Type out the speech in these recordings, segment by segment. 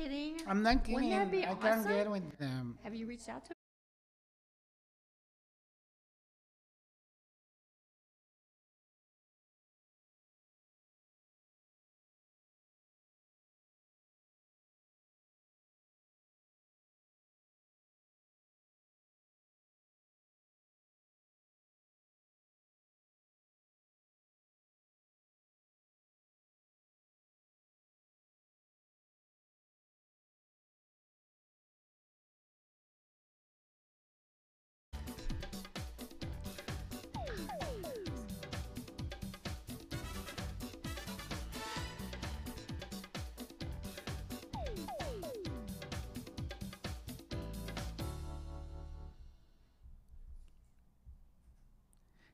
kidding? I'm not kidding. Wouldn't that be I awesome? can't get with them. Have you reached out to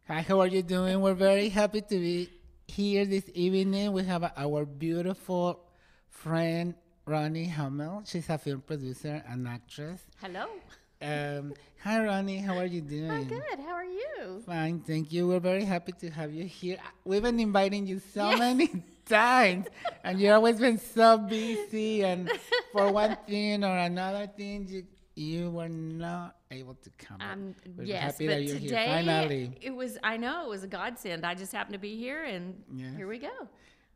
Hi, how are you doing? We're very happy to be here this evening. We have our beautiful friend Ronnie Hummel. She's a film producer and actress. Hello. Hi, Ronnie. How are you doing? I'm good. How are you? Fine, thank you. We're very happy to have you here. We've been inviting you so Yeah. many times, and you've always been so busy. And for one thing or another thing, you were not able to come. We're Yes, happy but that you're here. today Finally. I know it was a godsend. I just happened to be here, and Yes. here we go. That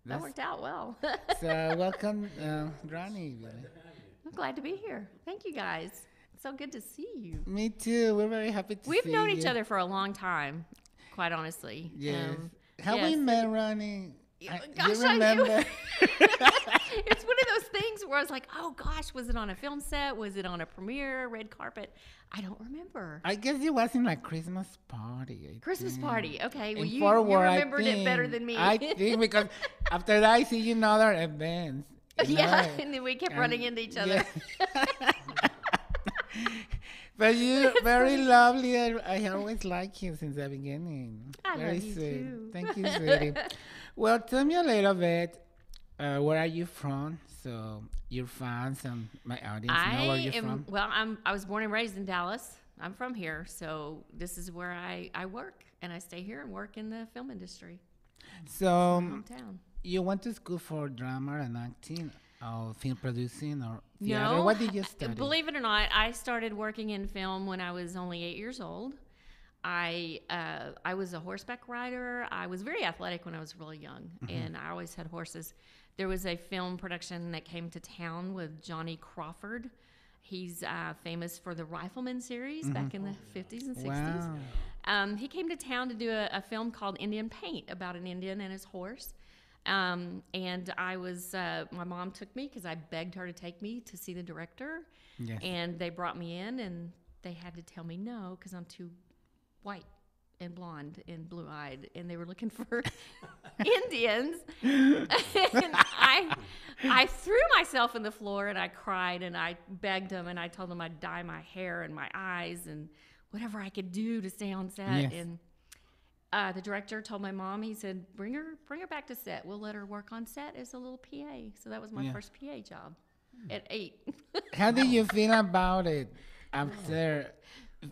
That's- worked out well. So welcome, Ronnie. I'm glad to be here. Thank you, guys. It's so good to see you. Me too. We're very happy to We've see known you. each other for a long time, quite honestly. Yes. How we yes. met, Ronnie? Gosh, you remember? It's one of those things where I was like, oh gosh, was it on a film set? Was it on a premiere, red carpet? I don't remember. I guess it was in a Christmas party. Christmas think. party. Okay, well, In you Fort Worth, I remembered it better think. than me. I think because after that I see you in other events. you Yeah, know? and then we kept And- running into each other. yeah. But you very lovely. I always like you since the beginning. I very love you sweet. too. Thank you, sweetie. Well, tell me a little bit. Where are you from? So your fans and my audience know where you're from. I was born and raised in Dallas. I'm from here, so this is where I work, and I stay here and work in the film industry. So My hometown. you went to school for drama and acting, or film producing, or theater. No, What did you study? believe it or not, I started working in film when I was only 8 years old. I was a horseback rider. I was very athletic when I was really young, and I always had horses. There was a film production that came to town with Johnny Crawford. He's famous for the Rifleman series back in the 50s and 60s. Wow. He came to town to do a film called Indian Paint about an Indian and his horse. And I was, my mom took me because I begged her to take me to see the director. Yes. And they brought me in, and they had to tell me no because I'm too white and blonde and blue-eyed, and they were looking for Indians. And I threw myself in the floor, and I cried, and I begged them, and I told them I'd dye my hair and my eyes and whatever I could do to stay on set. Yes. And the director told my mom, he said, bring her back to set. We'll let her work on set as a little PA. So that was my Yeah. first PA job at 8. How did you feel about it after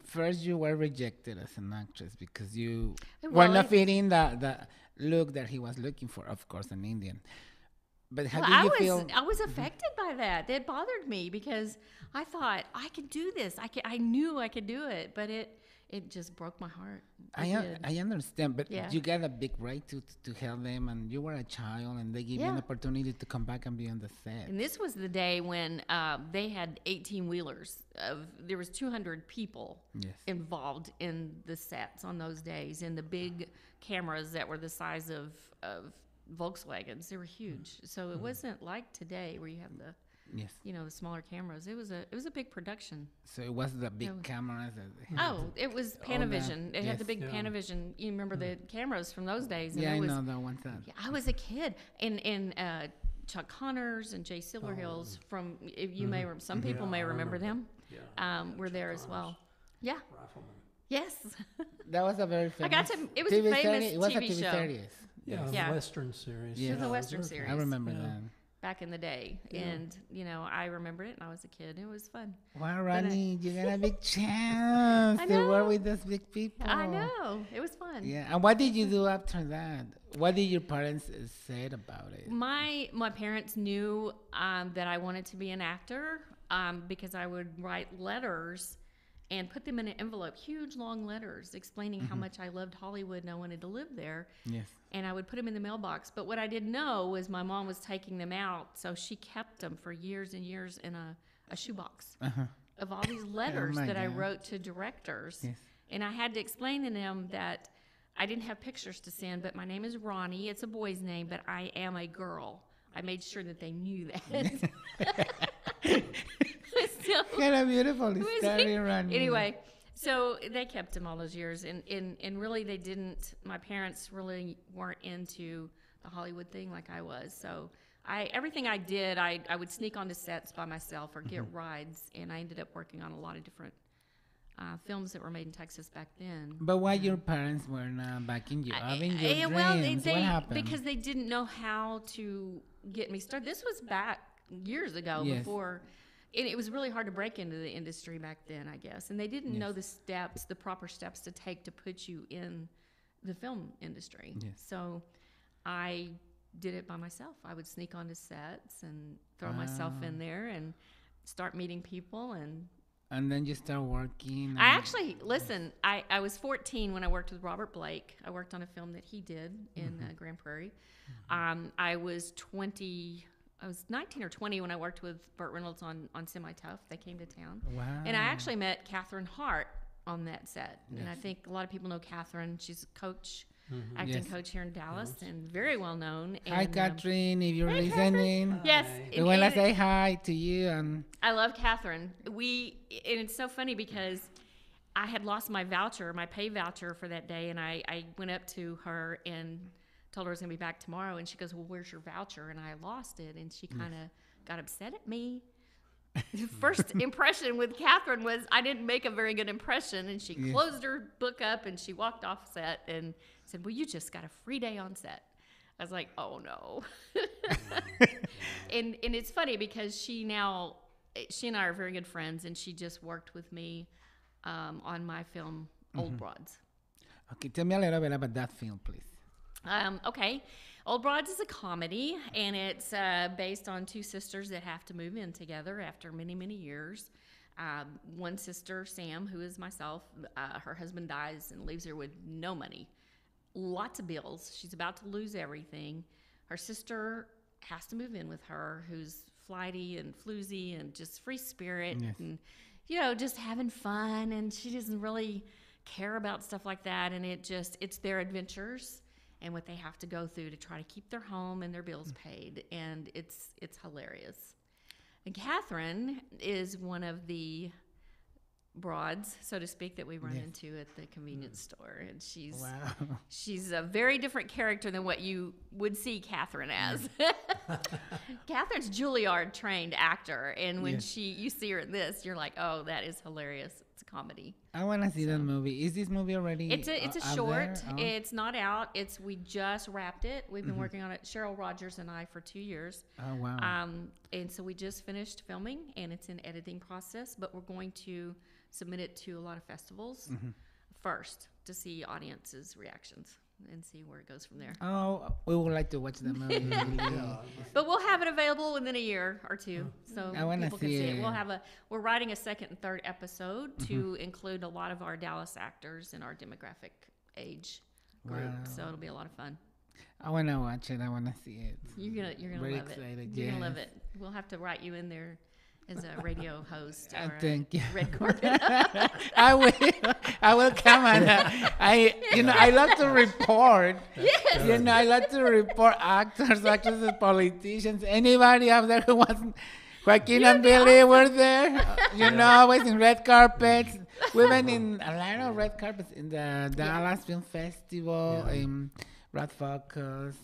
first you were rejected as an actress because you were Well, not fitting the look that he was looking for, of course, an Indian. But how Well, did you feel? I was affected by that. It bothered me because I thought I could do this. I knew I could do it, but it just broke my heart. I understand, but Yeah. you got a big right to help them, and you were a child, and they give you an Yeah. opportunity to come back and be on the set. And this was the day when they had 18-wheelers. There was 200 people Yes. involved in the sets on those days, and the big cameras that were the size of Volkswagens. They were huge. So it wasn't like today where you have the Yes. the smaller cameras. It was a big production. So it was the big No. cameras. That they had. Oh, it was Panavision. It had the Yes. big Panavision. You remember the cameras from those days? And Yeah, it I was, know that one time. Yeah, I was a kid, and Chuck Connors and Jay Silverhills from if you may some people may remember them. Yeah. Were there as well. Yeah. Rifleman. Yes. That was a very famous. I got to. It was a TV famous series. It was a TV TV show. series. Yeah, Yeah. Western series. Yeah. It was a those Western are series. I remember Yeah. that. back in the day. And, you know, I remember it, and I was a kid. It was fun. Wow, Ronnie, you got a big chance I to know. work with those big people. I know. It was fun. Yeah, and what did you do after that? What did your parents say about it? My parents knew that I wanted to be an actor because I would write letters and put them in an envelope, huge long letters explaining how much I loved Hollywood and I wanted to live there. Yes. And I would put them in the mailbox. But what I didn't know was my mom was taking them out, so she kept them for years and years in a shoebox of all these letters my that I God. wrote to directors. Yes. And I had to explain to them that I didn't have pictures to send, but my name is Ronnie. It's a boy's name, but I am a girl. I made sure that they knew that. So, What a beautiful story, Ronnie. anyway, so they kept him all those years, and really they didn't. My parents really weren't into the Hollywood thing like I was. So everything I did, I would sneak onto sets by myself or get rides, and I ended up working on a lot of different films that were made in Texas back then. But why your parents were not backing you up in your dreams? Well, what happened? because they didn't know how to get me started. This was back years ago Yes. before. And it was really hard to break into the industry back then, I guess. And they didn't know the proper steps to take to put you in the film industry. Yes. So I did it by myself. I would sneak onto sets and throw myself in there and start meeting people. And then you start working. I actually, listen, I was 14 when I worked with Robert Blake. I worked on a film that he did in Grand Prairie. I was 19 or 20 when I worked with Burt Reynolds on Semi Tough. They came to town. Wow. And I actually met Catherine Hart on that set. And I think a lot of people know Catherine. She's a coach, acting coach here in Dallas, and very well known. Hi, And, Catherine, if you're hey, listening. Catherine. Yes. We want to say hi to you. And I love Catherine. And it's so funny because I had lost my voucher, my pay voucher for that day, and I went up to her and told her I was going to be back tomorrow, and she goes, well, where's your voucher? And I lost it, and she kind of got upset at me. The first impression with Catherine was I didn't make a very good impression, and she closed her book up, and she walked off set and said, well, you just got a free day on set. I was like, oh, no. and it's funny because she and I are very good friends, and she just worked with me on my film, Old Broads. okay, tell me a little bit about that film, please. Okay. Old Broads is a comedy, and it's based on two sisters that have to move in together after many, many years. One sister, Sam, who is myself, her husband dies and leaves her with no money. Lots of bills. She's about to lose everything. Her sister has to move in with her, who's flighty and floozy and just free spirit and, just having fun, and she doesn't really care about stuff like that, and it's their adventures and what they have to go through to try to keep their home and their bills paid, and it's hilarious. And Catherine is one of the broads, so to speak, that we run into at the convenience store, and she's a very different character than what you would see Catherine as. Catherine's Juilliard trained actor, and when you see her in this, you're like, oh, that is hilarious. It's a comedy. I want to see that movie. Is this movie already? It's a out short. there? Oh. It's not out. We just wrapped it. We've been working on it, Cheryl Rogers and I, for 2 years. Oh wow. And so we just finished filming, and it's in editing process. But we're going to submit it to a lot of festivals first to see audiences' reactions and see where it goes from there. Oh, we would like to watch the movie. But we'll have it available within a year or two, so I wanna people can see see it. it. We're writing a second and third episode to include a lot of our Dallas actors in our demographic age group. Wow. So it'll be a lot of fun. I want to watch it. I want to see it. You're gonna Very love excited, it. You're gonna love yes. it. We'll have to write you in there as a radio host or Thank you. a red carpet. I will. I will come and I love to report. Yes. I love to report actors, actresses, politicians, anybody out there who wants. Joaquin and Billy were there. Always in red carpets. We've been in a lot of red carpets in the Dallas Film Festival. Red Focus,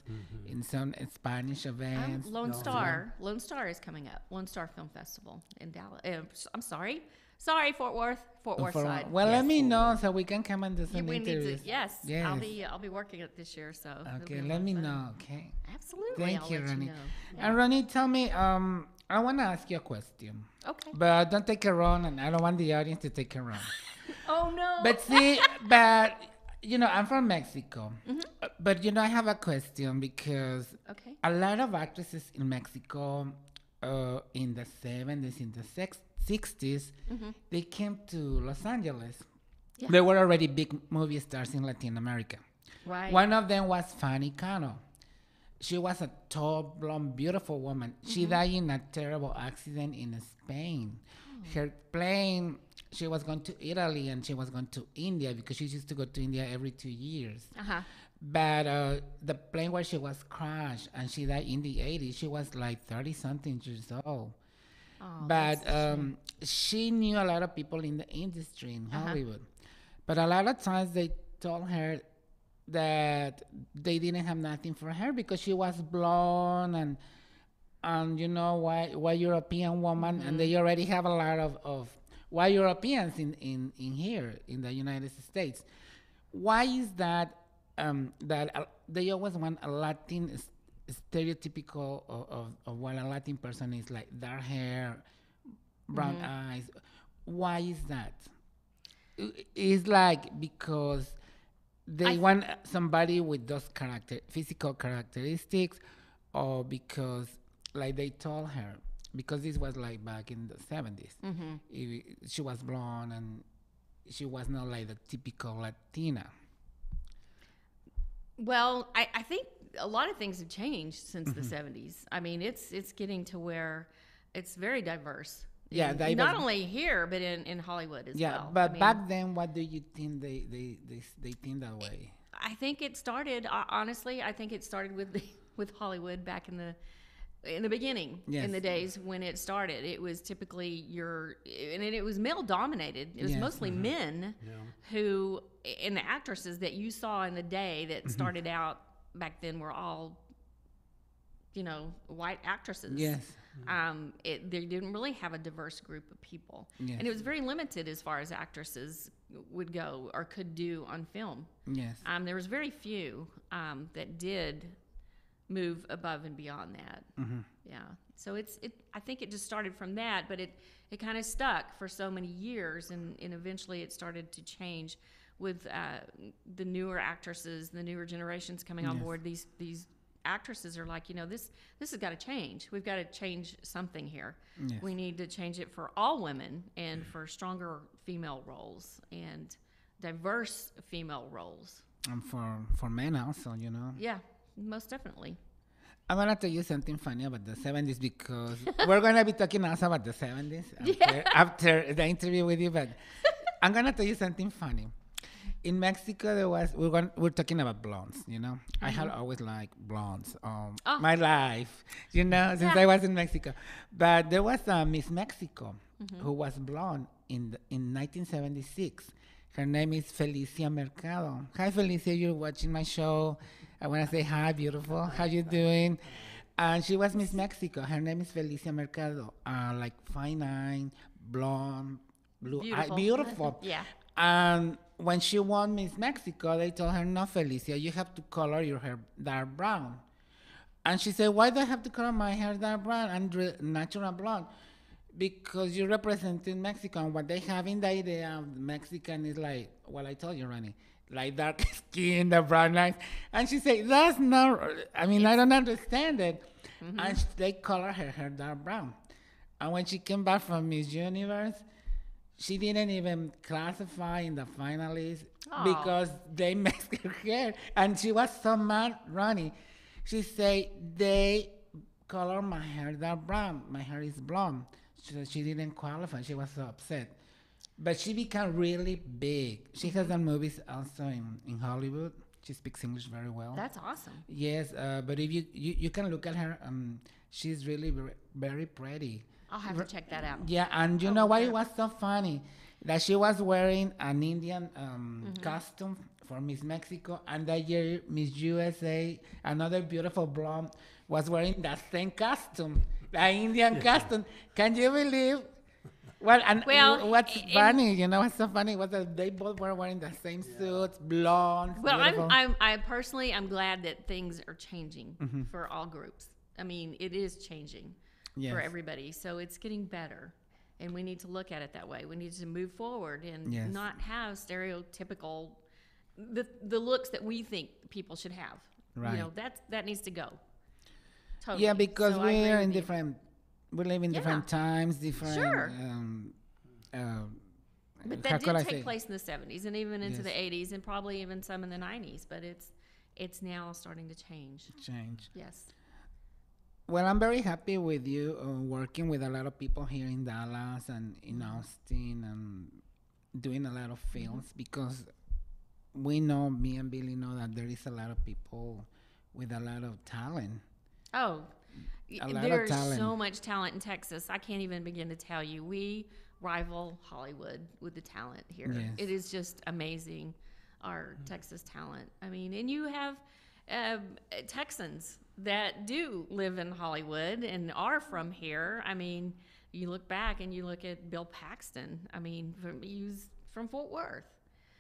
in some Spanish events. Lone No, Star. Lone Star is coming up. Lone Star Film Festival in Dallas. I'm sorry. Fort Worth. Fort Worth side. Well, Yes. let me know so we can come and do Yeah, some we need to. interviews. Yes. Yes. I'll be working it this year. So. it'll Okay, be a let lot me of fun. know. Okay. Absolutely. Thank I'll you, let Ronnie. know. And Ronnie, tell me, I want to ask you a question, Okay. but don't take it wrong, and I don't want the audience to take it wrong. Oh no. But see, but I'm from Mexico, but I have a question because Okay. a lot of actresses in Mexico, in the 70s, in the 60s, they came to Los Angeles. Yeah. They were already big movie stars in Latin America. Right. One of them was Fanny Cano. She was a tall, blonde, beautiful woman. She died in a terrible accident in Spain. Her plane, she was going to Italy and she was going to India because she used to go to India every 2 years. Uh-huh. But the plane where she was crashed and she died in the 80s, she was like 30-something years old. Oh, But that's a shame. she knew a lot of people in the industry in Hollywood. But a lot of times they told her that they didn't have nothing for her because she was blonde and white European woman, and they already have a lot of white Europeans in here in the United States. Why is that? They always want a Latin stereotypical of what a Latin person is, like dark hair, brown eyes. Why is that? It's like because they want somebody with those physical characteristics, or because like they told her, because this was like back in the 70s. She was blonde and she was not like the typical Latina. Well, I think a lot of things have changed since the 70s. I mean, it's getting to where it's very diverse. Yeah, not only here, but in Hollywood as well. Yeah, but I mean, back then, what do you think they think that way? I think it started honestly. I think it started with Hollywood back in the beginning. Yes. In the days when it started, it was typically it was male dominated. It was Yes. mostly men who, and the actresses that you saw in the day that started out back then were all, white actresses. Yes. They didn't really have a diverse group of people, Yes. and it was very limited as far as actresses would go or could do on film. Yes. There was very few that did move above and beyond that. Yeah. So I think it just started from that, but it kind of stuck for so many years, and eventually it started to change with the newer actresses, the newer generations coming on board. These actresses are like, this has got to change. We've got to change something here. Yes. We need to change it for all women and for stronger female roles and diverse female roles. And for men also, Yeah, most definitely. I'm gonna tell you something funny about the 70s because we're gonna be talking also about the 70s after the interview with you. But I'm gonna tell you something funny. In Mexico, we're talking about blondes. I had always liked blondes my life. Since I was in Mexico. But there was a Miss Mexico who was blonde in 1976. Her name is Felicia Mercado. Hi, Felicia. You're watching my show. I want to say hi, beautiful. How you doing? And she was Miss Mexico. Her name is Felicia Mercado. Like 5'9", blonde, blue eye, beautiful. Yeah. And when she won Miss Mexico, they told her, no, Felicia, you have to color your hair dark brown. And she said, why do I have to color my hair dark brown? I'm natural blonde. Because you representing Mexico, and what they have in the idea of Mexican is like, well, I told you, Ronnie, like dark skin, the brown eyes. And she said, that's not, I don't understand it. And they color her hair dark brown. And when she came back from Miss Universe, she didn't even classify in the finalists because they messed her hair. And she was so mad, Ronnie. She said, they color my hair dark brown. My hair is blonde. So she didn't qualify. She was so upset. But she became really big. She has done movies also in Hollywood. She speaks English very well. That's awesome. Yes, but if you can look at her, she's really very, very pretty. I'll have to check that out. Yeah, and you know why it was so funny? that she was wearing an Indian costume for Miss Mexico, and that year Miss USA, another beautiful blonde, was wearing that same costume, the Indian costume. Can you believe? Well, and Well, what's and- funny, what's so funny was that they both were wearing the same suits, blonde. Well, beautiful. I personally, I'm glad that things are changing for all groups. I mean, it is changing Yes. for everybody, so it's getting better, and we need to look at it that way. We need to move forward and Yes. not have stereotypical the looks that we think people should have. Right. You know, that needs to go. Totally. Yeah, because So I agree we're with in you. different, we live in Yeah. different times, different. Sure. But But that did take place in the 70s and even into Yes. the 80s and probably even some in the 90s. But it's now starting to change. Change. Yes. Well, I'm very happy with you working with a lot of people here in Dallas and in Austin and doing a lot of films because we know, me and Billy know that there is a lot of people with a lot of talent. Oh, A lot of there's talent. so much talent in Texas. I can't even begin to tell you. We rival Hollywood with the talent here. Yes. It is just amazing, our Texas talent. I mean, and you have Texans that do live in Hollywood and are from here. I mean, you look back and you look at Bill Paxton. I mean, he was from Fort Worth.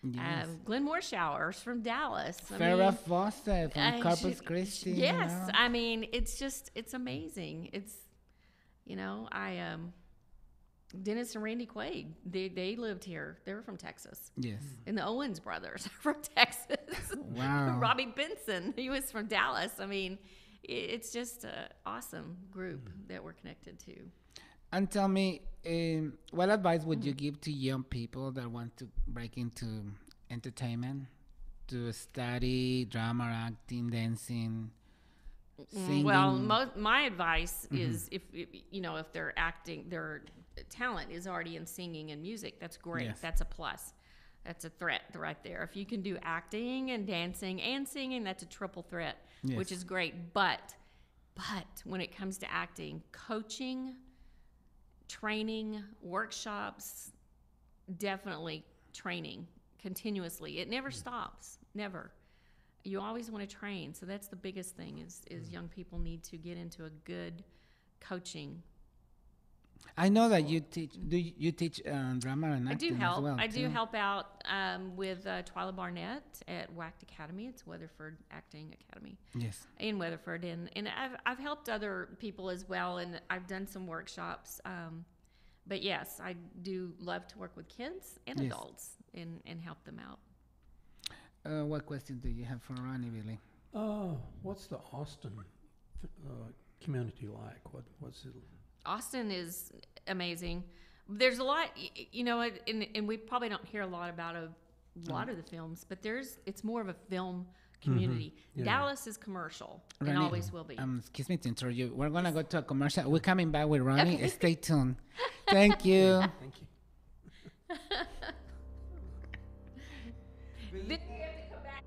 Yes. Glenn Morshower's from Dallas. I Farrah mean, Fawcett from Corpus she- Christi. Yes, you know? I mean it's amazing. It's Dennis and Randy Quaid. They lived here. They were from Texas, Yes. and the Owens brothers are from Texas. Wow. Robbie Benson, he was from Dallas. I mean, it's just an awesome group that we're connected to. And tell me, what advice would you give to young people that want to break into entertainment, to study drama, acting, dancing, singing? Well, my advice is if they're acting, their talent is already in singing and music. That's great. Yes. That's a plus. That's a threat right there. If you can do acting and dancing and singing, that's a triple threat, Yes. which is great. But when it comes to acting, coaching, training, workshops, definitely training continuously. It never stops. Never. You always want to train. So that's the biggest thing is young people need to get into a good coaching. I know that you teach. Do you teach drama and I acting do help. as well? I do too? help out with Twyla Barnett at WACT Academy. It's Weatherford Acting Academy Yes. in Weatherford, and I've helped other people as well, and I've done some workshops. But yes, I do love to work with kids and Yes. adults and help them out. What question do you have for Ronnie, Billy? What's the Austin community like? What's it? Austin is amazing. There's a lot, and we probably don't hear a lot about a lot of the films, but it's more of a film community. Yeah. Dallas is commercial and Ronnie, always will be. Excuse me to interrupt you. We're gonna go to a commercial. We're coming back with Ronnie. Okay. Stay tuned. Thank you. Thank you. Then we have to come back.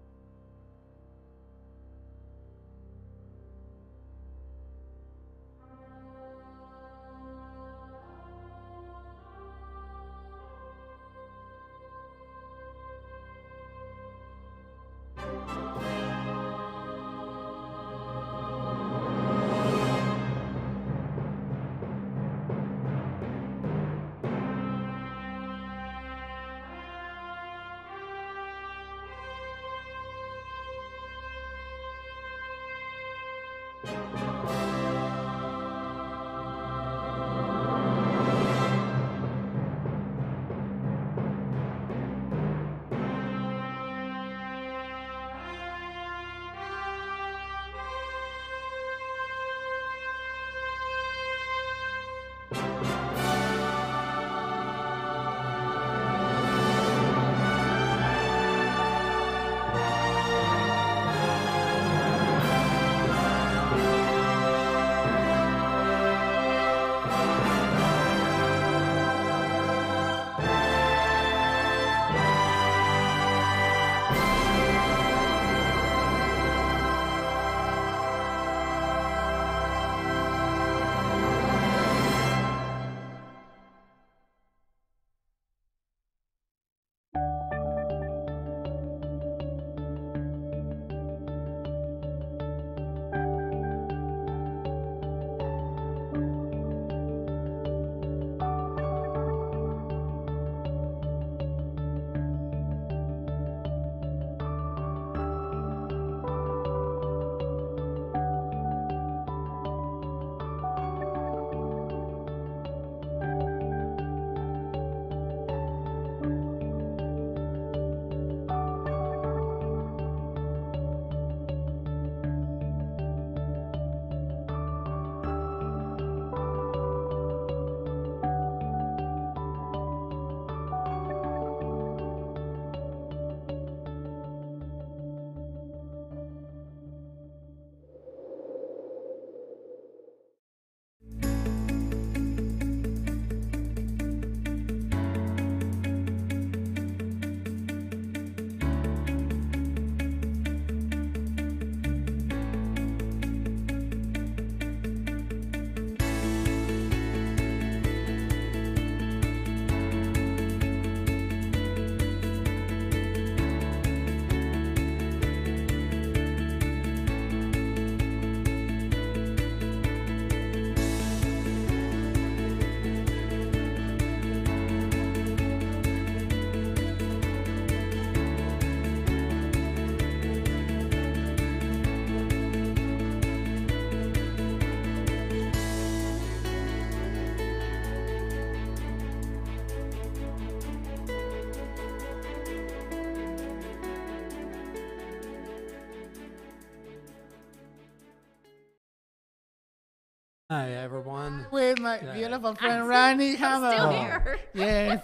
Hi, everyone. with my Yeah. beautiful friend Ronnie I'm Hammer. still here. Yes.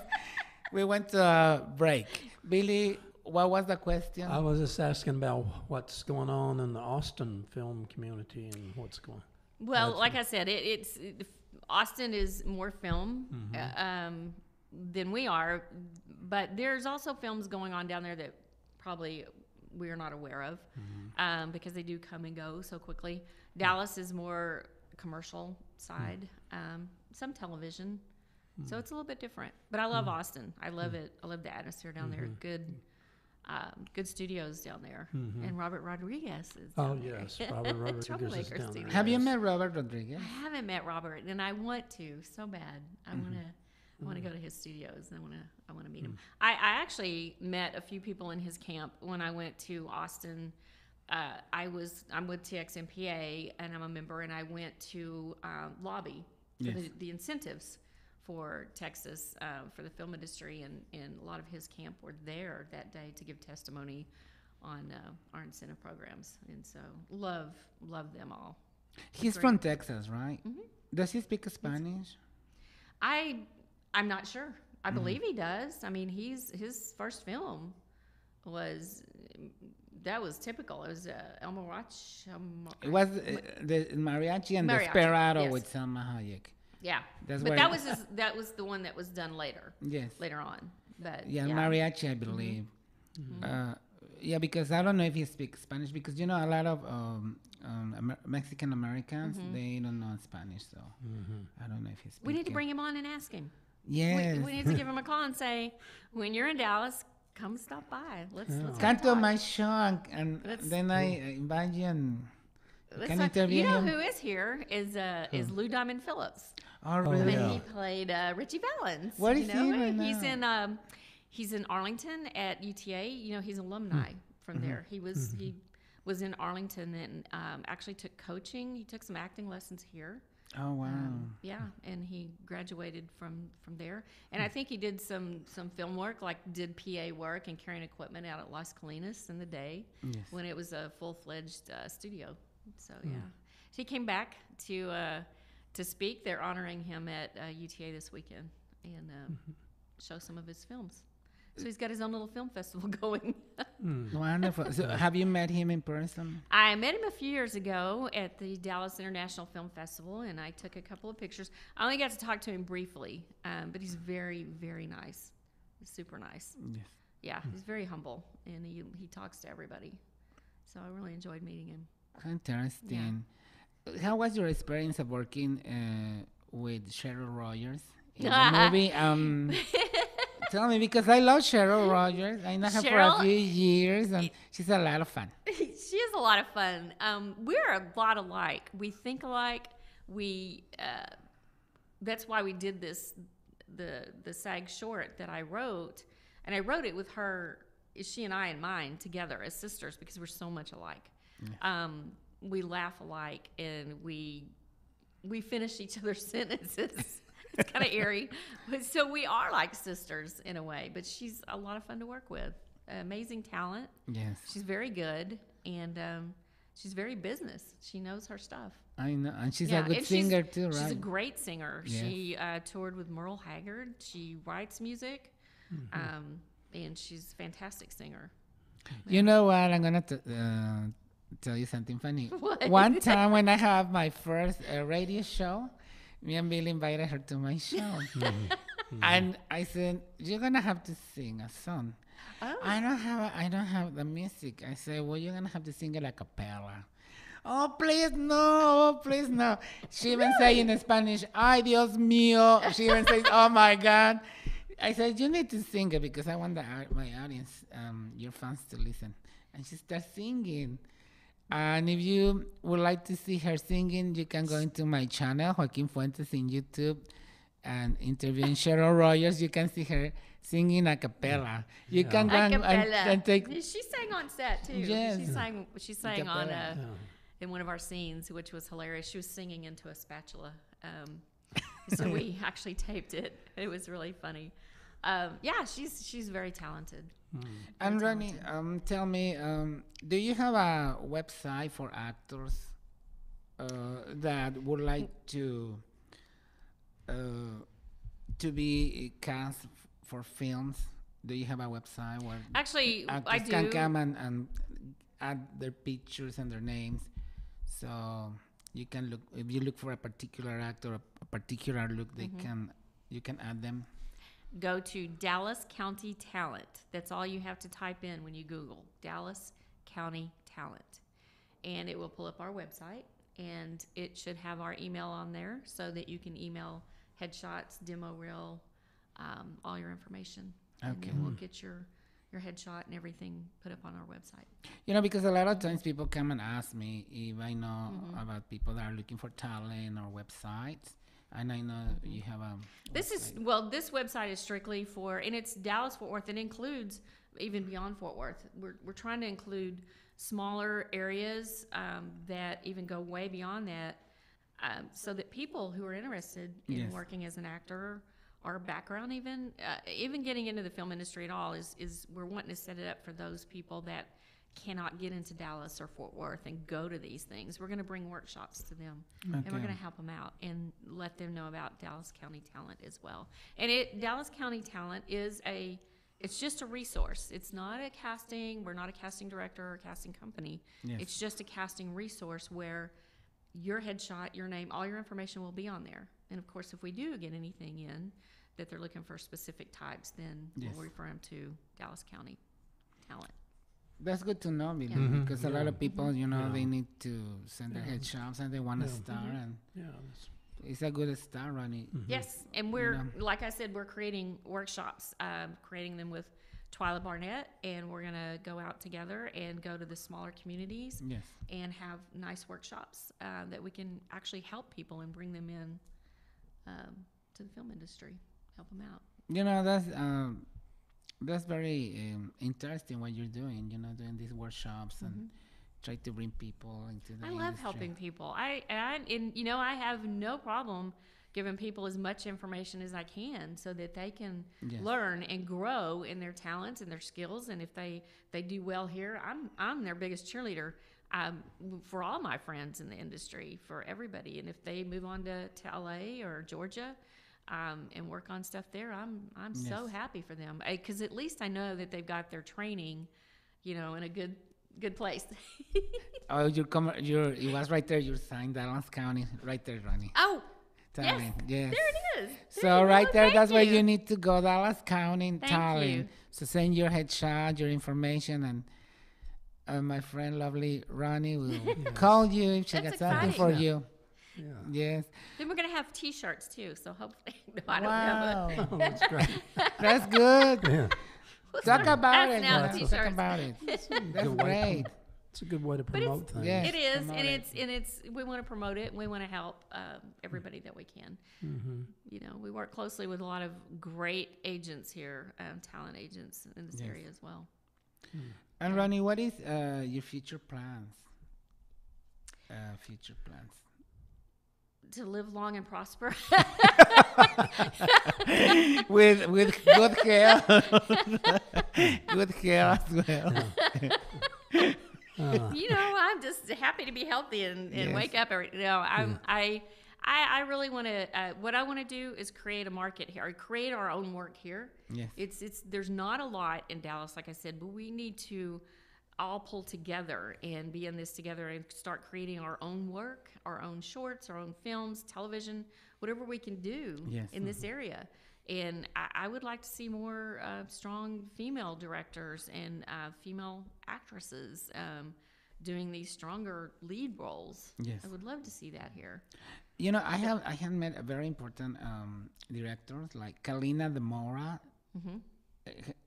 We went to a break. Billy, what was the question? I was just asking about what's going on in the Austin film community and what's going. Well, That's like I said, Austin is more film than we are, but there's also films going on down there that probably we're not aware of because they do come and go so quickly. Dallas is more commercial side, some television, so it's a little bit different. But I love Austin. I love it. I love the atmosphere down there. Good studios down there, and Robert Rodriguez is. Oh down there. yes, Robert Rodriguez is Troublemaker down there. Studios. Have you met Robert Rodriguez? I haven't met Robert, and I want to so bad. I want to go to his studios. And I want to meet him. I actually met a few people in his camp when I went to Austin. I'm with TXMPA, and I'm a member, and I went to lobby for Yes. the incentives for Texas for the film industry, and a lot of his camp were there that day to give testimony on our incentive programs, and so love them all. He's Great. from Texas, right? Does he speak Spanish? I'm not sure. I believe he does. I mean, his first film was typical. It was El Mariachi. It was the Mariachi and Mariachi, Desperado yes. with Salma Hayek. Yeah, That's but where- that was the one that was done later Yes. on. But Yeah, Mariachi, I believe. Yeah, because I don't know if he speaks Spanish because a lot of Mexican Americans they don't know Spanish, so I don't know if he speaks. we need to bring him on and ask him. Yes. We need to give him a call and say, when you're in Dallas, come stop by. Let's Come to talk. my show and Let's- then I invite you and Let's can talk. interview You know him. who is here is Lou Diamond Phillips. Oh, really? And he played Richie Valens. Where is you he know? right He's now? he's in Arlington at UTA. You know, he's alumni from there. He was in Arlington and actually took coaching. He took some acting lessons here. Oh, wow. Yeah, and he graduated from there. And I think he did some film work, like did PA work and carrying equipment out at Las Colinas in the day Yes. when it was a full-fledged studio. So yeah, so he came back to speak. They're honoring him at UTA this weekend and show some of his films. So he's got his own little film festival going. Wonderful. So have you met him in person? I met him a few years ago at the Dallas International Film Festival, and I took a couple of pictures. I only got to talk to him briefly, but he's very, very nice. He's super nice. Yes. Yeah, he's very humble, and he talks to everybody. So I really enjoyed meeting him. Interesting. How was your experience of working with Cheryl Rogers in the movie? Tell me, because I love Cheryl Rogers. I know her for a Cheryl- few years, and she's a lot of fun. She is a lot of fun. We're a lot alike. We think alike. That's why we did the SAG short that I wrote, and I wrote it with her, she and I in mind together as sisters because we're so much alike. We laugh alike, and we finish each other's sentences. It's kind of eerie, but so we are like sisters in a way. But she's a lot of fun to work with. Amazing talent. Yes. She's very good, and she's very business. She knows her stuff. I know. And she's Yeah, a good and singer, too, She's a right? great singer. Yes. She toured with Merle Haggard. She writes music, and she's a fantastic singer. You know what? I'm going to tell you something funny. What? One time when I have my first radio show, me and Bill invited her to my show. And I said, you're going to have to sing a song. Oh. I don't have the music. I said, well, you're going to have to sing it a cappella. Oh, please no, please no. She even say in Spanish, ay, Dios mío. She even says, oh my God. I said, you need to sing it because I want my audience, your fans to listen. And she starts singing. And if you would like to see her singing, you can go into my channel, Joaquin Fuentes in YouTube, and interviewing Cheryl Rogers. You can see her singing a cappella. You can go and take. She sang on set too. Yes. She sang on Cappella. in one of our scenes, which was hilarious. She was singing into a spatula. So we actually taped it. It was really funny. Yeah, she's very talented. And Ronnie, tell me, do you have a website for actors? that would like uh, to be cast for films, do you have a website where Actually, I actors can do. come and add their pictures and their names? So you can look if you look for a particular actor, a particular look, they can you can add them. Go to Dallas County Talent. That's all you have to type in when you Google Dallas County Talent. And it will pull up our website, and it should have our email on there so that you can email headshots, demo reel, all your information. And Okay. then we'll get your headshot and everything put up on our website. You know, because a lot of times people come and ask me if I know about people that are looking for talent or websites, and I know you have a. This website is strictly for, and it's Dallas Fort Worth. It includes even beyond Fort Worth. We're trying to include smaller areas that even go way beyond that, so that people who are interested in Yes. working as an actor or background, even getting into the film industry at all, is we're wanting to set it up for those people that cannot get into Dallas or Fort Worth and go to these things. We're going to bring workshops to them, and we're Okay. going to help them out and let them know about Dallas County Talent as well. And Dallas County Talent it's just a resource. It's not a casting. We're not a casting director or a casting company. Yes. It's just a casting resource where your headshot, your name, all your information will be on there. And of course, if we do get anything in that they're looking for specific types, then Yes. we'll refer them to Dallas County Talent. That's good to know, Billy, because a lot of people, you know, they need to send their headshots and they want to start, and Yeah. That's, it's a good start, Ronnie. Yes, and like I said, we're creating workshops, creating them with Twyla Barnett, and we're going to go out together and go to the smaller communities Yes. and have nice workshops that we can actually help people and bring them in to the film industry, help them out. You know, that's very interesting what you're doing. You know, doing these workshops and try to bring people into the I love industry. helping people. I have no problem giving people as much information as I can so that they can Yes. learn and grow in their talents and their skills. And if they do well here, I'm their biggest cheerleader for all my friends in the industry, for everybody. And if they move on to LA or Georgia and work on stuff there, I'm so Yes. happy for them, because at least I know that they've got their training, in a good place. Oh, it was right there. Your sign, Dallas County, right there, Ronnie. Oh, Talent. Yes. there it is. So you right go. there, Thank that's where you. you need to go, Dallas County Thank Talent. you. So send your headshot, your information, and my friend, lovely Ronnie, will call you if she That's got something for exciting. you. yeah. Yes. Then we're gonna have T-shirts too. So hopefully, no, I don't Wow, know. Oh, that's great. that's good. Yeah. Talk about That's it. now Nana. Talk T-shirts. about it. That's Good way to great. It's a good way to But it's- promote things. Yeah. It is, promote and it. it's we want to promote it, and we want to help everybody that we can. We work closely with a lot of great agents here, talent agents in this Yes. area as well. And Ronnie, what is your future plans? Future plans. To live long and prosper. with good hair, good hair as well. I'm just happy to be healthy and Yes. wake up every. I really want to. What I want to do is create a market here, or create our own work here. Yes. It's there's not a lot in Dallas, like I said, but we need to all pull together and be in this together and start creating our own work, our own shorts, our own films, television, whatever we can do Yes. in this area. And I would like to see more strong female directors and female actresses doing these stronger lead roles. Yes. I would love to see that here. You know, I have met a very important directors like Kalina de Moura.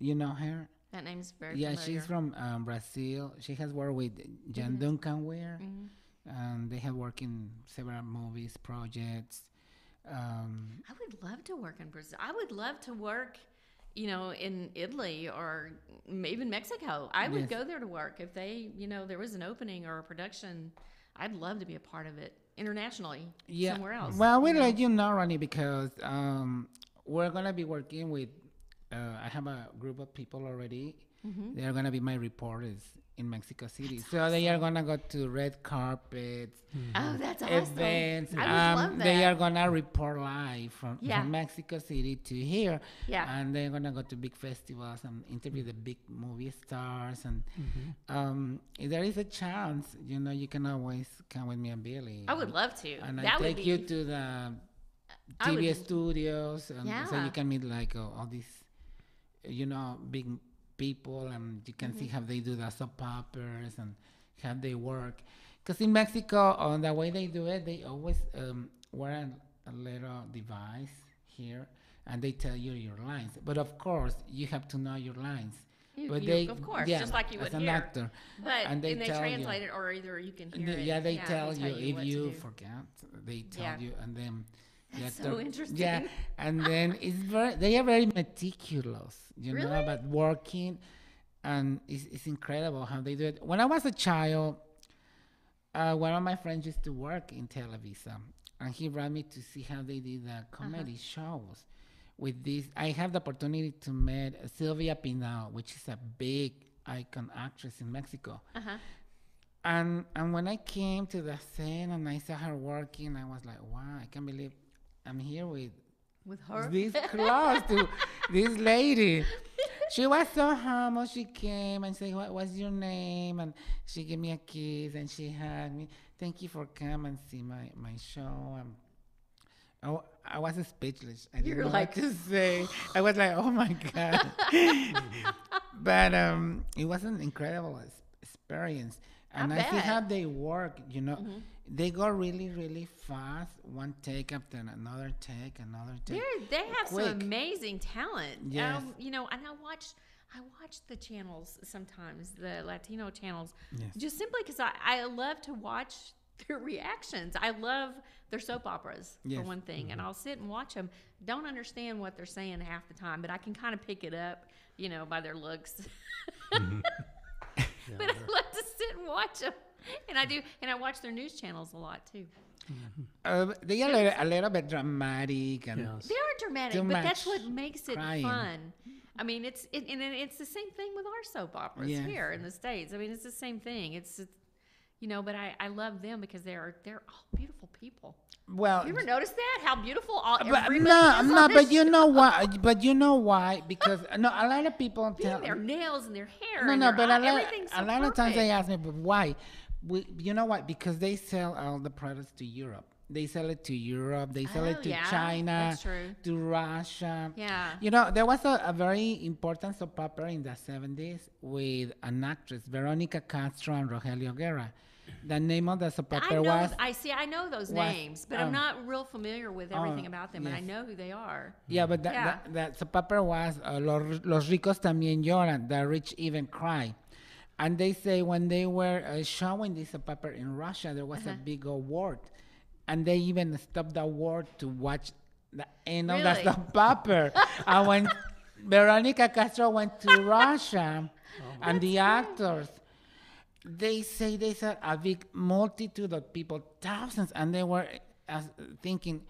You know her? That name's very Yeah, familiar. she's from Brazil. She has worked with Jan Duncan Weir, and they have worked in several movies, projects. I would love to work in Brazil. I would love to work, in Italy or even Mexico. I would Yes. go there to work if there was an opening or a production. I'd love to be a part of it internationally, somewhere else. Well, we'll let you know, Ronnie, because we're gonna be working with I have a group of people already. Mm-hmm. They are gonna be my reporters in Mexico City. So they are gonna go to red carpets, Oh, that's awesome. events. I would love They that. are gonna report live Yeah. from Mexico City to here. Yeah. And they're gonna go to big festivals and interview the big movie stars. And if there is a chance, you can always come with me and Billy. I would love to. And I That would take be. you to the I TV would- studios, and so Yeah. you can meet like all these, big people, and you can see how they do the soap operas and how they work. Because in Mexico, on the way they do it, they always wear a little device here, and they tell you your lines. But of course, you have to know your lines. But of course, yeah, just like you would as an here. actor. But and they tell translate you. it, or either you can And hear they- it. yeah, they tell you if what to you do. forget. They tell Yeah. you, and then That's the so actor- interesting. Yeah, and then they are very meticulous, Really? about working, and it's incredible how they do it. When I was a child, one of my friends used to work in Televisa, and he brought me to see how they did the comedy shows. With this, I have the opportunity to meet Sylvia Pinal, which is a big icon actress in Mexico. Uh-huh. And when I came to the scene and I saw her working, I was like, wow, I can't believe I'm here with With her. this close to this lady. She was so humble. She came and said, what's your name? And she gave me a kiss and she hugged me. Thank you for coming and see my show. I was speechless. I didn't know what to say. I was like, oh my God. But it was an incredible experience. And I see bet. how they work, They go really, really fast. One take after another take, another take. They have Quick. some amazing talent. Yes. And I watch the channels sometimes, the Latino channels, Yes. just simply because I love to watch their reactions. I love their soap operas, for Yes. one thing, and I'll sit and watch them. Don't understand what they're saying half the time, but I can kind of pick it up, by their looks. But I love to sit and watch them, and I do, and I watch their news channels a lot too. They are a little bit dramatic and Yes. They are dramatic, Too but that's much what makes it crying. fun. I mean, it's the same thing with our soap operas Yes. here in the States. I mean, it's the same thing. It's but I love them because they're all beautiful people. well. You ever notice that? How beautiful But everybody no, is no, on but this you show? know why? But you know why? Because no, a lot of people tell. Their nails and their hair. No, and no, their but everything's so a lot of times they perfect. ask me, but why? You know what? Because they sell all the products to Europe. They sell it to Europe. They sell it Oh, to yeah, China, that's true. to Russia. Yeah. There was a very important soap opera in the 70s with an actress, Veronica Castro and Rogelio Guerra. The name of the soap opera was... I know those was, names, but I'm not real familiar with everything about them, and I yes. know who they are. Yeah, but Yeah. that soap opera was Los ricos también lloran, the rich even cry. And they say when they were showing this soap opera in Russia, there was a big award. And they even stopped the award to watch the end of the Really? soap opera. And when Veronica Castro went to Russia, and the actors, they saw a big multitude of people, thousands, and they were thinking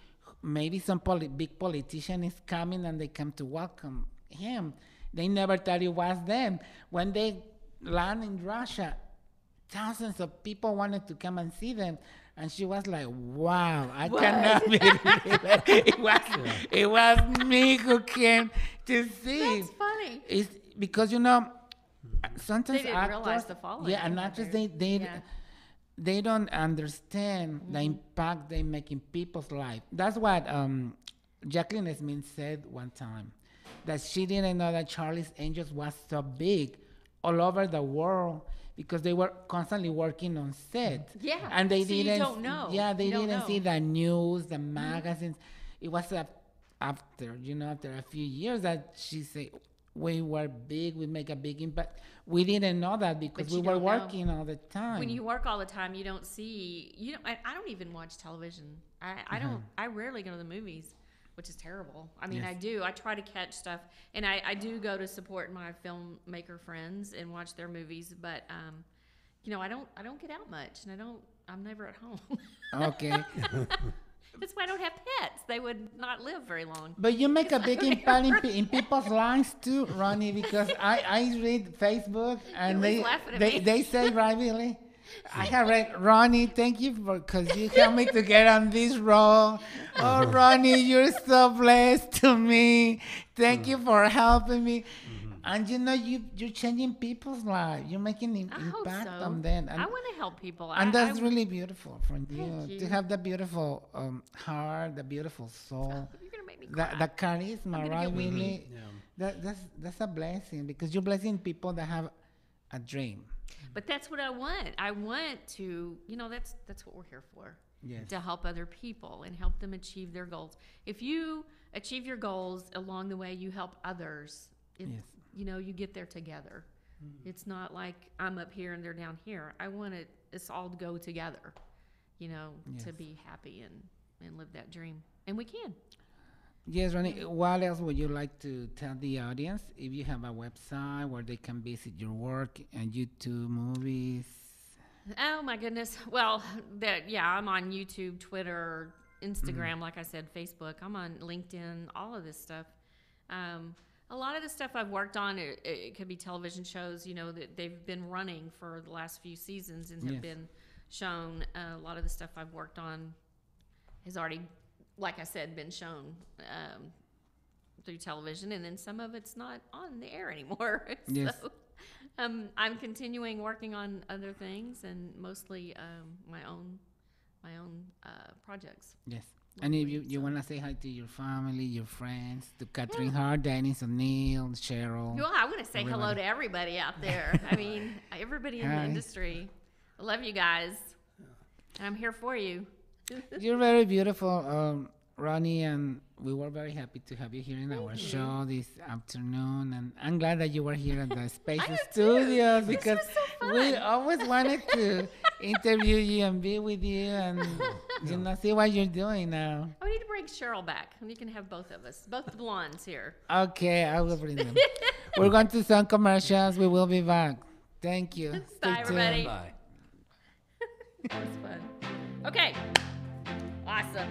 maybe some big politician is coming and they come to welcome him. They never thought it was them. When they land in Russia, thousands of people wanted to come and see them. And she was like, wow, I cannot believe it. It was me who came to see. That's funny. It's because, sometimes They didn't actors, realize the following yeah, and out actors, there. they they don't understand the Mm-hmm. impact they make in people's life. That's what Jacqueline Smith said one time, that she didn't know that Charlie's Angels was so big all over the world because they were constantly working on set. Yeah, and they so you didn't. don't know. Yeah, they You don't didn't know. see the news, the magazines. It was after a few years that she said, we were big, we make a big impact. We didn't know that because But we you were don't know. working all the time. When you work all the time, you don't see. I don't even watch television. I don't. I rarely go to the movies, which is terrible. I mean, Yes. I do. I try to catch stuff, and I do go to support my filmmaker friends and watch their movies. But I don't get out much, and I'm never at home. Okay. That's why I don't have pets. They would not live very long. But you make a big impact in people's lives too, Ronnie, because I read Facebook and always laughing at me. they say privately, I have read, Ronnie, thank you because you helped me to get on this role. Oh, Ronnie, you're so blessed to me. Thank you for helping me. And you know, you're changing people's lives. You're making an I hope impact so. on them. I want to help people. And that's really beautiful from Thank you you. to have the beautiful heart, the beautiful soul, You're gonna make me cry. the charisma, gonna right? get weepy. Really, Yeah. that's a blessing because you're blessing people that have a dream. But that's what I want. I want to, that's what we're here for. Yes. To help other people and help them achieve their goals. If you achieve your goals along the way, you help others. Yes. You get there together. It's not like I'm up here and they're down here. I want us all to go together, to be happy and live that dream. And we can. Yes, Ronnie. What else would you like to tell the audience? If you have a website where they can visit your work and YouTube, movies. Oh my goodness. Well, I'm on YouTube, Twitter, Instagram, like I said, Facebook. I'm on LinkedIn, all of this stuff. A lot of the stuff I've worked on, it could be television shows, that they've been running for the last few seasons and have been shown. A lot of the stuff I've worked on has already, like I said, been shown through television, and then some of it's not on the air anymore. Yes. So I'm continuing working on other things, and mostly my own projects. Yes. And if you want to say hi to your family, your friends, to Catherine Hart, Dennis O'Neill, Cheryl. Well, I want to say hello to everybody out there. I mean, everybody in the industry. I love you guys. I'm here for you. You're very beautiful, Ronnie, and we were very happy to have you here in our show this afternoon. And I'm glad that you were here at the Spaces Studios because we always wanted to interview you and be with you and see what you're doing now. I need to bring Cheryl back, and you can have both of us, both the blondes here. Okay, I will bring them. We're going to some commercials. We will be back. Thank you. Bye, everybody. Bye. That was fun. Okay. Awesome.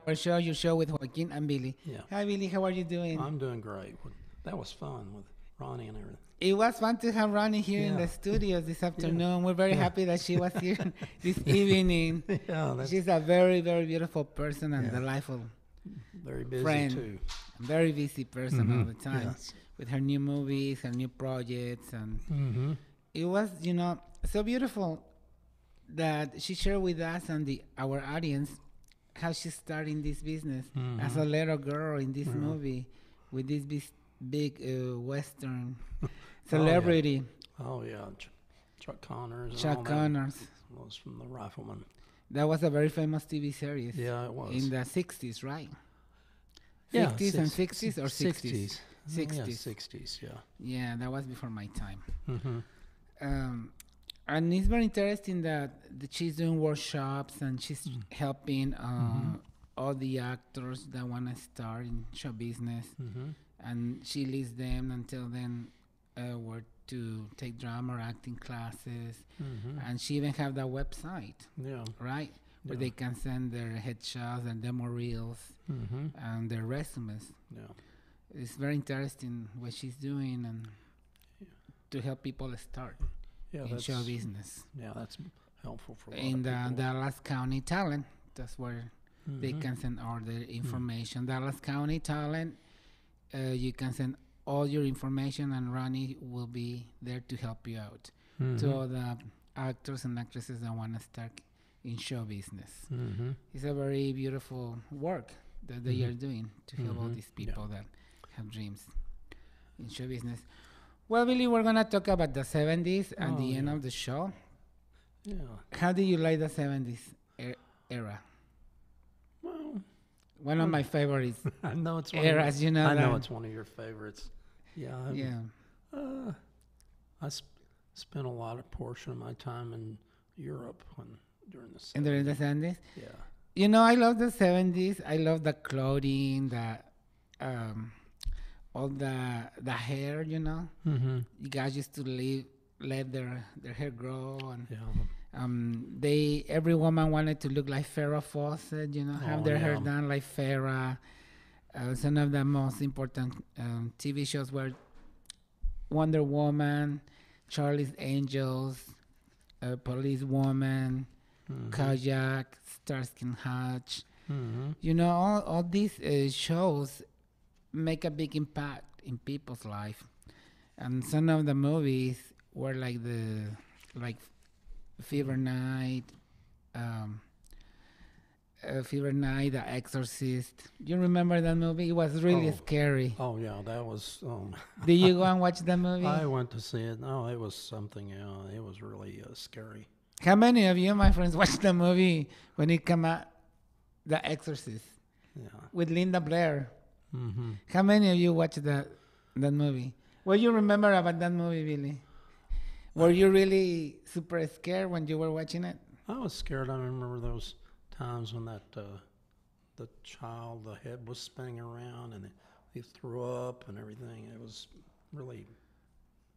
Our show, your show with Joaquin and Billy. Yeah. Hi, Billy. How are you doing? I'm doing great. That was fun with Ronnie and everything. It was fun to have Ronnie here in Yeah. the studios this afternoon. We're very Yeah. happy that she was here this evening. Yeah, that's She's a very, very beautiful person and Yeah. delightful, very busy friend. too. very busy person all Mhm. the time Yes. with her new movies, her new projects. And Mm-hmm. it was, so beautiful that she shared with us and our audience how she started in this business as a little girl in this movie with this big Western celebrity, Oh yeah, Chuck Connors. and Chuck all Connors. That was from the Rifleman. That was a very famous TV series Yeah, it was. in the 60s, right? Yeah, 50s and 60s or 60s? 60s. Yeah, 60s. 60s. Yeah. Yeah, that was before my time. Mm-hmm. And it's very interesting that she's doing workshops and she's helping all the actors that want to start in show business. Mm-hmm. And she leads them and tell them where to take drama or acting classes. Mm-hmm. And she even have that website, Yeah. right? Where Yeah. they can send their headshots and demo reels Mm-hmm. and their resumes. Yeah. It's very interesting what she's doing and to help people start Yeah. in show business. Yeah, that's helpful for a lot In of the people. Dallas County Talent, that's where they Mhm. can send all their information. Dallas County Talent, you can send all your information and Ronnie will be there to help you out. To all the actors and actresses that want to start in show business. Mm-hmm. It's a very beautiful work that they are doing to help all these Yeah. people that have dreams in show business. Well, Billy, we're going to talk about the 70s at the Oh, end yeah. of the show. Yeah. How do you like the 70s era? Well, One of my favorites I know it's one eras, of you know I know that. it's one of your favorites. Yeah. Yeah. I spent a lot of portion of my time in Europe during the And during the 70s. 70s? Yeah. You know, I love the 70s. I love the clothing, all the hair, you know. Mm-hmm. You guys used to let their hair grow, and Yeah. every woman wanted to look like Farrah Fawcett, you know, have Oh, their hair yeah. done like Farrah. Some of the most important TV shows were Wonder Woman, Charlie's Angels, Police Woman, Kajak, Starsky and Hutch. Mm-hmm. You know, all these shows make a big impact in people's life, and some of the movies were like Fever Night, The Exorcist. You remember that movie? It was really Oh. scary. Oh yeah, that was. Did you go and watch that movie? I went to see it. No, it was something. Yeah, it was really scary. How many of you, my friends, watched the movie when it came out, The Exorcist, Yeah. with Linda Blair? Mm-hmm. How many of you watched that movie? What do you remember about that movie, Billy? Were you really super scared when you were watching it? I was scared. I remember those times when the child, the head was spinning around and he threw up and everything. It was really.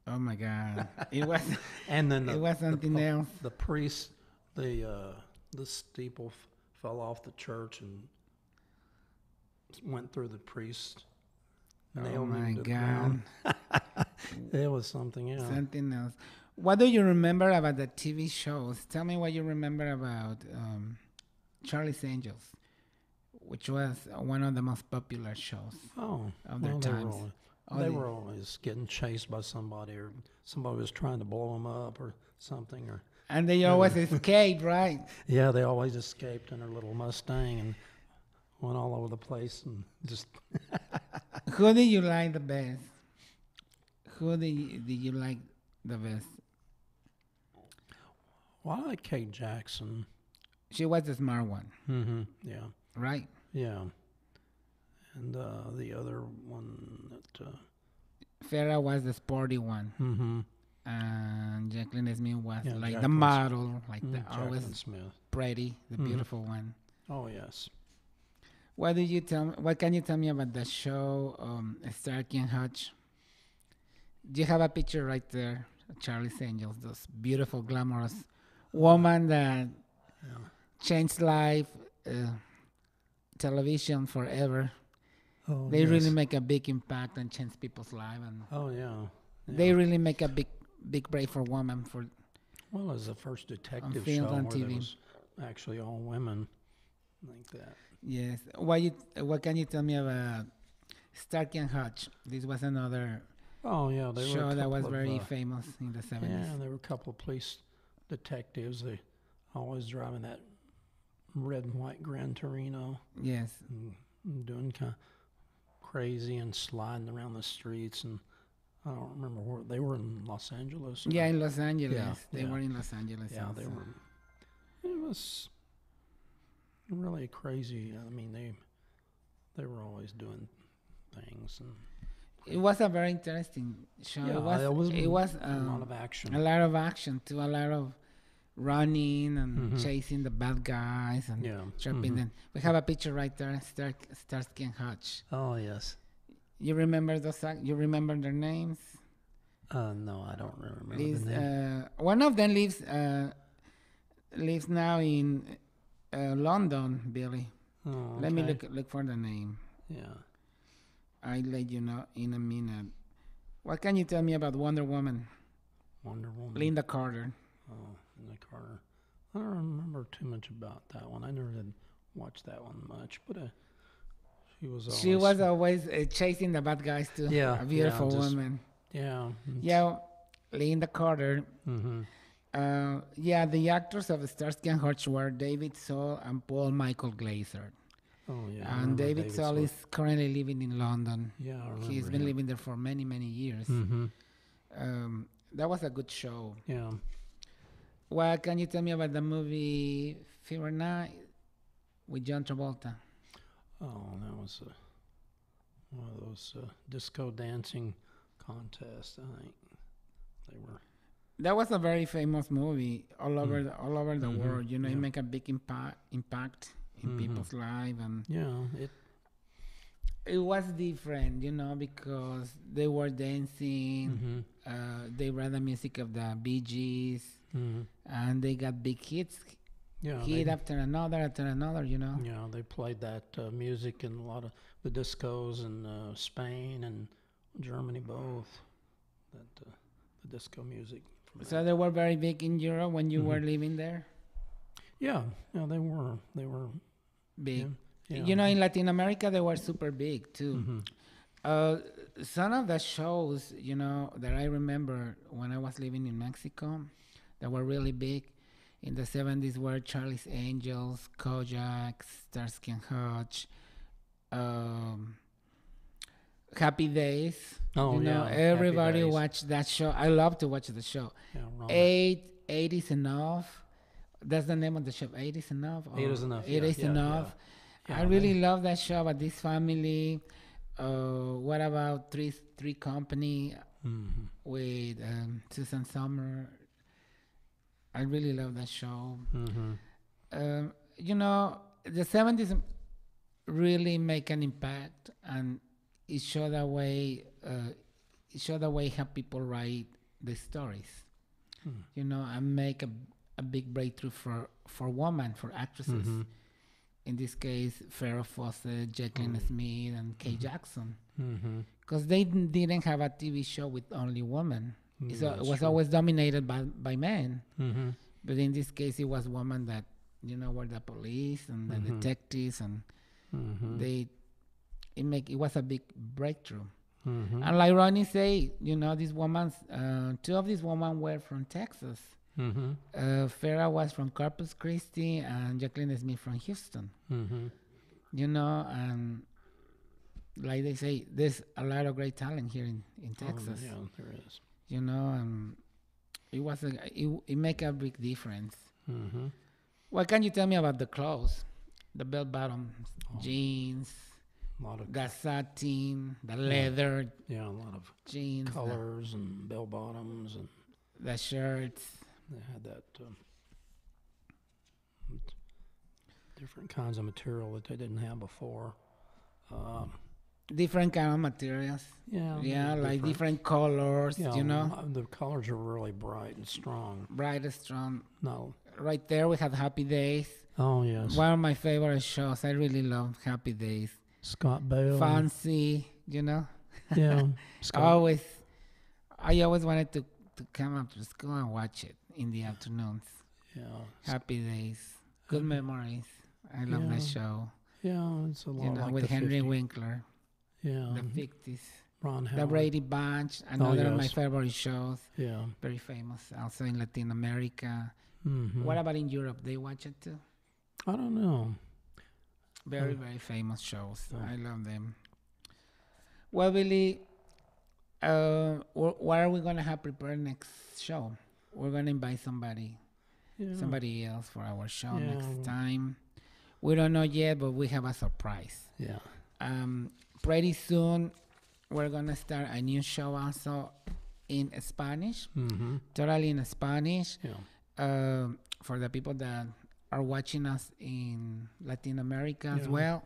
Oh my God! It was. And then It was something else. The priest, the steeple fell off the church and went through the priest. Oh nailed him my to the God! ground. It was something else. Something else. What do you remember about the TV shows? Tell me what you remember about Charlie's Angels, which was one of the most popular shows Oh, of their well, times. All they the- were always getting chased by somebody, or somebody was trying to blow them up, or something. Or And they always escaped, right? yeah, they always escaped in their little Mustang and went all over the place and just. Who did you like the best? Who did you like the best? Well, I like Kate Jackson. She was the smart one, Mm-hmm. Yeah, right? yeah. And the other one that. Farrah was the sporty one, Mm-hmm. and Jacqueline Smith was Yeah, like the Jacqueline model, like the Jacqueline always Smith. pretty, the Mhm. beautiful one. Oh yes. What did you tell me? What can you tell me about the show Starkey and Hutch? Do you have a picture right there, Charlie's Angels? Those beautiful, glamorous woman that Yeah. changed life, television forever. Oh, They really yes. make a big impact and change people's life, and Oh, yeah. they Yeah. really make a big break for women for Well, it was the first detective film show and where there TV. was actually all women like that. Yes. What can you tell me about Stark and Hutch? This was another Oh, yeah, they were a show that was couple of, very famous in the 70s. yeah, there were a couple of police detectives. They always driving that red and white Gran Torino, Yes. and doing kind of crazy and sliding around the streets. And I don't remember where they were in Los Angeles. Yeah, in Los Angeles. Yeah, They yeah. were in Los Angeles. Yeah, they also. were. It was really crazy. I mean, they were always doing things, and It was a very interesting show. yeah, It was a lot of action. a lot of action too, a lot of running and Mhm. chasing the bad guys and Yeah. trapping Mhm. them. We have a picture right there, Starsky and Hutch. Oh yes. You remember those? You remember their names? No, I don't remember Lives, the name. one of them lives now in London, Billy. Oh, Let me okay. look for the name. Yeah. I'll let you know in a minute. What can you tell me about Wonder Woman? Wonder Woman. Linda Carter. Oh, Linda Carter. I don't remember too much about that one. I never did watch that one much, but she was always. She was always chasing the bad guys too. Yeah, A beautiful yeah, just- woman. Yeah. Yeah, Linda Carter. Mm-hmm. Yeah, the actors of Starsky and Hutch were David Soul and Paul Michael Glazer. Oh yeah. I And remember David Soul Soul. is currently living in London. Yeah, I remember. He's been living there for many, many years. Mm-hmm. That was a good show. Yeah. What can you tell me about the movie Fever Night with John Travolta? Oh, that was one of those disco dancing contests. I think they were. That was a very famous movie all over all over the Mhm, world. You know, it yeah. make a big impact in Mhm. people's life, and Yeah. it was different. You know, because they were dancing. Mm-hmm. They read the music of the Bee Gees, Mm-hmm. and they got big hits, Yeah. hit after another. You know. Yeah, they played that music in a lot of the discos in Spain and Germany both. That the disco music. From So they were very big in Europe when you were Mhm. living there. yeah, they were. They were Big. Yeah. You know, in Latin America, they were super big too. Mm-hmm. Some of the shows, you know, that I remember when I was living in Mexico, that were really big in the 70s were Charlie's Angels, Kojak, Starsky and Hutch, Happy Days. Oh, you know, yeah, Happy everybody Days. watched that show. I love to watch the show. Yeah, wrong. Eight is enough. That's the name of the show. Eight is enough. Eight or is enough, Eight yeah, is yeah, enough. yeah. I Yeah, really love that show about this family. What about Three Company Mm-hmm. with Susan Summer? I really love that show. Mm-hmm. You know, the 70s really make an impact, and it showed the way. It showed the way how people write the stories. Hmm. You know, and make a big breakthrough for women, for actresses. Mhm. In this case, Farrah Fawcett, Jacqueline Smith, and Kay Jackson, Mm-hmm. because they didn't have a TV show with only women. It that's was true. always dominated by men. Mm-hmm. But in this case, it was women that, you know, were the police and the Mhm. detectives, and Mm-hmm. it was a big breakthrough. Mm-hmm. And like Ronnie say, you know, these women, two of these women were from Texas. Mm-hmm. Farrah was from Corpus Christi, and Jacqueline Smith from Houston. Mm-hmm. You know, and like they say, there's a lot of great talent here in Texas. Yeah, there is. You know, and it make a big difference. Mm-hmm. What can you tell me about the clothes? The bell bottoms, jeans, A lot of the satin, the leather a lot of jeans, colors and bell bottoms, and the shirts. they had that different kinds of material that they didn't have before. Different kind of materials. Yeah, Yeah, they're like different colors, Yeah, you know, the colors are really bright and strong. bright, strong. No, Right there we have Happy Days. Oh yes. One of my favorite shows. I really love Happy Days. Scott Bale. Fancy, you know. Yeah. I Scott. always, I always wanted to come up to school and watch it in the afternoons. Yeah. Happy Days, good memories. I love that Yeah. show. Yeah. It's a lot You know, like with the Henry 50s. Winkler, Yeah. the 50s, Ron the Howard. Brady Bunch, another of my yes. favorite shows. Yeah. Very famous, also in Latin America. Mm-hmm. What about in Europe? They watch it too. I don't know. Very famous shows. Oh. I love them. Well, Billy, what are we gonna have prepared next show? We're gonna invite Yeah. somebody else for our show Yeah. next time. We don't know yet, but we have a surprise. Yeah. Pretty soon, we're gonna start a new show also in Spanish, Mm-hmm. totally in Spanish. Yeah. For the people that are watching us in Latin America as Yeah. well,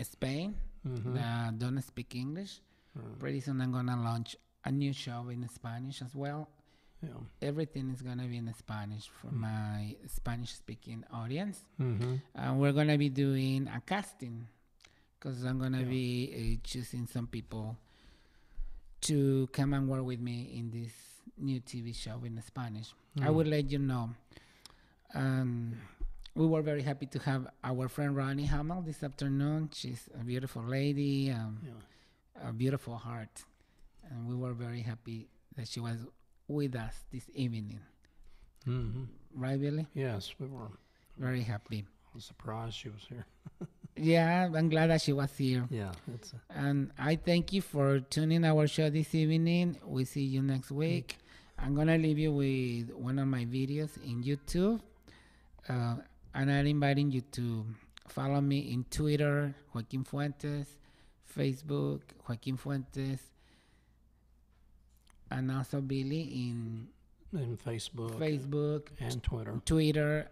Spain, Mm-hmm. that don't speak English. Pretty soon, I'm gonna launch a new show in Spanish as well. Yeah. Everything is gonna be in Spanish for my Spanish-speaking audience. Mm-hmm. And we're gonna be doing a casting because I'm gonna be choosing some people to come and work with me in this new TV show in Spanish. I will let you know. We were very happy to have our friend Ronnie Hamill this afternoon. She's a beautiful lady, a beautiful heart, and we were very happy that she was with us this evening. Mm-hmm. Right, Billy? Yes, we were. Very happy. I was surprised she was here. Yeah, I'm glad that she was here. Yeah. It's And I thank you for tuning our show this evening. We see you next week. I'm gonna leave you with one of my videos in YouTube. And I'm inviting you to follow me in Twitter, Joaquin Fuentes, Facebook, Joaquin Fuentes, and also Billy in Facebook, and Twitter. Twitter.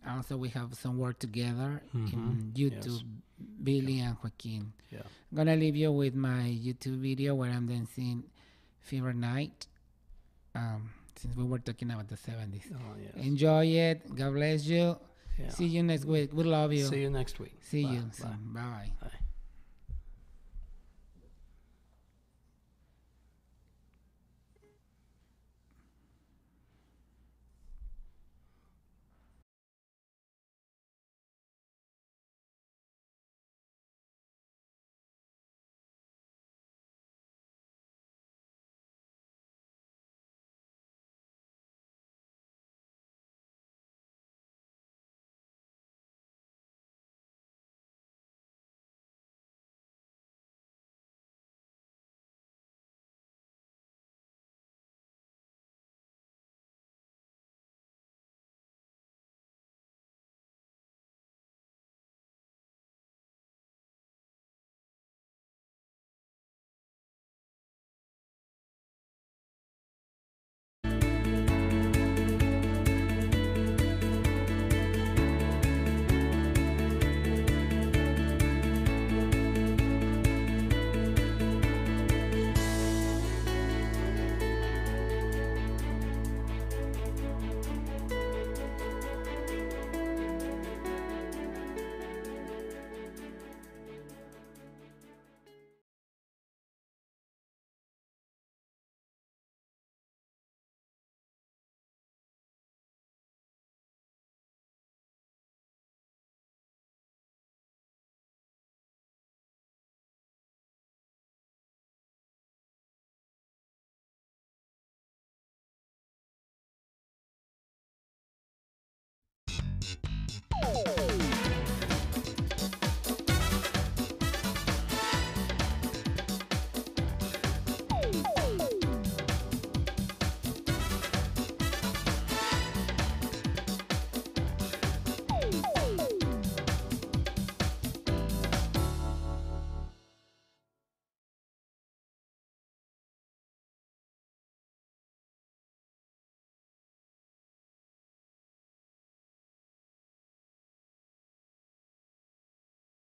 Also, we have some work together in YouTube, Billy and Joaquin. Yeah. I'm gonna leave you with my YouTube video where I'm dancing Fever Night. Since we were talking about the 70s. Oh yes. Enjoy it. God bless you. Yeah. See you next week. We love you. See you next week. See Bye. you Bye. soon. Bye. Bye.